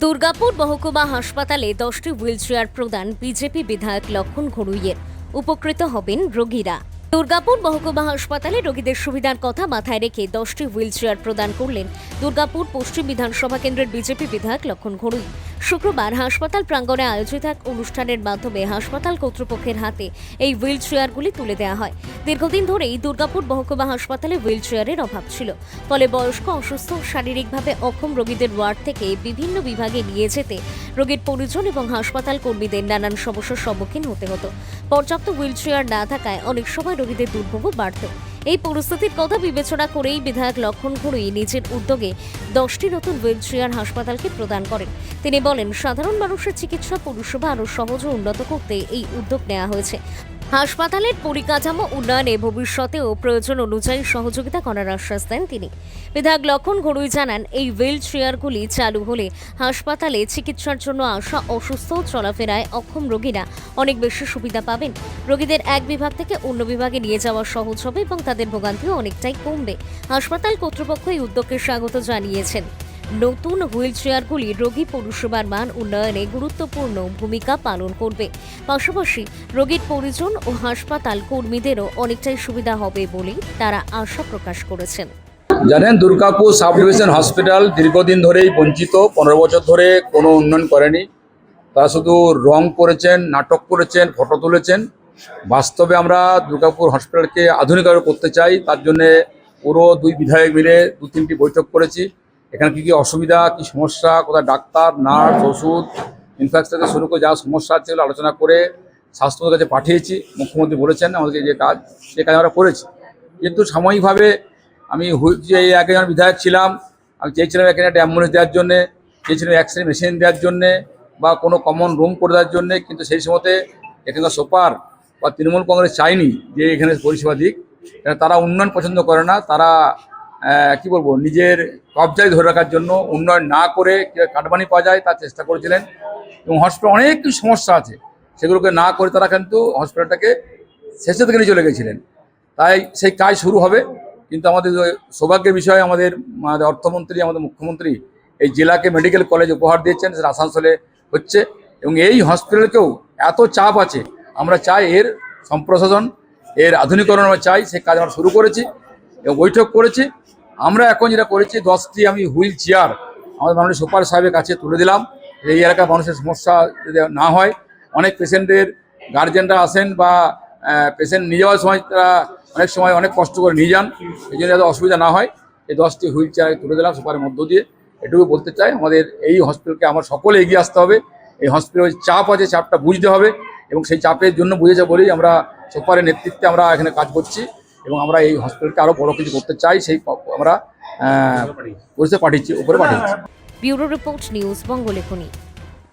দুর্গাপুর মহকুমা হাসপাতালে 10টি হুইলচেয়ার প্রদান বিজেপি বিধায়ক লক্ষণ ঘড়ুইয়ের। উপকৃত হবেন রোগীরা। দুর্গাপুর মহকুমা হাসপাতালে রোগীদের সুবিধার কথা মাথায় রেখে 10টি হুইলচেয়ার প্রদান করলেন দুর্গাপুর পশ্চিম বিধানসভা কেন্দ্রের বিজেপি বিধায়ক লক্ষণ ঘড়ুই। শুক্রবার হাসপাতাল প্রাঙ্গণে আয়োজিত এক অনুষ্ঠানের মাধ্যমে হাসপাতাল কর্তৃপক্ষের হাতে এই হুইলচেয়ারগুলি তুলে দেওয়া হয়। দীর্ঘদিন ধরেই দুর্গাপুর মহকুমা হাসপাতালে হুইলচেয়ারের অভাব ছিল। ফলে বয়স্ক, অসুস্থ, শারীরিকভাবে অক্ষম রোগীদের ওয়ার্ড থেকে বিভিন্ন বিভাগে নিয়ে যেতে রোগীর পরিজন এবং হাসপাতাল কর্মীদের নানান সমস্যার সম্মুখীন হতে হতো। পর্যাপ্ত হুইলচেয়ার না থাকায় অনেক সময় রোগীদের দুর্ভোগ বাড়ত। এই পরিস্থিতির কথা বিবেচনা করেই বিধায়ক লক্ষণ ঘড়ুই নিজের উদ্যোগে 10টি নতুন হুইলচেয়ার হাসপাতালকে প্রদান করেন। তিনি বলেন, সাধারণ মানুষের চিকিৎসা পরিষেবা আরও সহজ ও উন্নত করতে এই উদ্যোগ নেওয়া হয়েছে। হাসপাতালের পরিকাঠামো উন্নয়নে ভবিষ্যতেও প্রয়োজন অনুযায়ী সহযোগিতা করার আশ্বাস দেন তিনি। বিধায়ক লক্ষণ ঘড়ুই জানান, এই হুইল চেয়ারগুলি চালু হলে হাসপাতালে চিকিৎসার জন্য আসা অসুস্থ, চলাফেরায় অক্ষম রোগীরা অনেক বেশি সুবিধা পাবেন। রোগীদের এক বিভাগ থেকে অন্য বিভাগে নিয়ে যাওয়া সহজ হবে এবং তাদের ভোগান্তিও অনেকটাই কমবে। হাসপাতাল কর্তৃপক্ষ এই উদ্যোগকে স্বাগত জানিয়েছেন। নতুন হুইল চেয়ারগুলি রোগী পরিষেবার মান উন্নয়নে গুরুত্বপূর্ণ ভূমিকা পালন করবে। পাশাপাশি রোগীর পরিজন ও হাসপাতাল কর্মীদেরও অনেকটাই সুবিধা হবে বলেই তারা আশা প্রকাশ করেছেন। জানেন, দুর্গাপুর সাব ডিভিশন হসপিটাল দীর্ঘদিন ধরেই বঞ্চিত। 15 বছর ধরে কোনো উন্নয়ন করেনি। তারা শুধু রং করেছেন, নাটক করেছেন, ফটো তুলেছেন। বাস্তবে আমরা দুর্গাপুর হসপিটালকে আধুনিকরণ করতে চাই। তার জন্যে পুরো 2 বিধায়ক মিলে 2-3টি বৈঠক করেছি। এখানে কী কী অসুবিধা, কী সমস্যা, কোথায় ডাক্তার, নার্স, ওষুধ, ইনফ্রাস্ট্রাকচার থেকে শুরু করে যা সমস্যা আছে সেগুলো আলোচনা করে স্বাস্থ্যমন্ত্রীর কাছে পাঠিয়েছি। মুখ্যমন্ত্রী বলেছেন আমাদেরকে যে কাজ, সে কাজ আমরা করেছি। কিন্তু সাময়িকভাবে আমি যে আগে যখন বিধায়ক ছিলাম, আমি চেয়েছিলাম এখানে একটা অ্যাম্বুলেন্স দেওয়ার জন্যে, চেয়েছিলাম এক্সরে মেশিন দেওয়ার জন্যে বা কোনো কমন রুম করে দেওয়ার জন্যে। কিন্তু সেই সময়তে এখানকার সুপার বা তৃণমূল কংগ্রেস চায়নি যে এখানে পরিষেবা দিক। তারা উন্নয়ন পছন্দ করে না। তারা কি বলবো, নিজের কবজায় ধরে রাখার জন্য উন্নয়ন না করে কীভাবে কাটমানি পাওয়া যায় তার চেষ্টা করেছিলেন। এবং হসপিটাল অনেক কিছু সমস্যা আছে, সেগুলোকে না করে তারা কিন্তু হসপিটালটাকে শেষের দিকে নিয়ে চলে গেছিলেন। তাই সেই কাজ শুরু হবে। কিন্তু আমাদের সৌভাগ্যের বিষয়, আমাদের অর্থমন্ত্রী, আমাদের মুখ্যমন্ত্রী এই জেলাকে মেডিকেল কলেজ উপহার দিয়েছেন, সেটা আসানসোলে হচ্ছে। এবং এই হসপিটালকেও এত চাপ আছে, আমরা চাই এর সম্প্রসারণ, এর আধুনিকরণ আমরা চাই। সেই কাজ আমরা শুরু করেছি এবং বৈঠক করেছি। আমরা এখন যেটা করেছি, 10টি আমি হুইল চেয়ার আমাদের মাননীয় সুপার সাহেবের কাছে তুলে দিলাম। এই এলাকার মানুষের সমস্যা যদি না হয়, অনেক পেশেন্টের গার্জেনরা আসেন বা পেশেন্ট নিয়ে যাওয়ার সময় তারা অনেক সময় অনেক কষ্ট করে নিয়ে যান, এই জন্য যাতে অসুবিধা না হয়, এই 10টি হুইল চেয়ার তুলে দিলাম সুপারের মধ্য দিয়ে। এটুকু বলতে চাই, আমাদের এই হসপিটালকে আমার সকলে এগিয়ে আসতে হবে। এই হসপিটালে চাপ আছে, চাপটা বুঝতে হবে এবং সেই চাপের জন্য বুঝেছে বলেই আমরা সুপারের নেতৃত্বে আমরা এখানে কাজ করছি এবং আমরা এই হসপিটালকে আরও বড় কিছু করতে চাই। সেই আমরা পরিষেবা পাঠিয়েছি, উপরে পাঠিয়েছি। Bureau report, news বঙ্গলেখনী।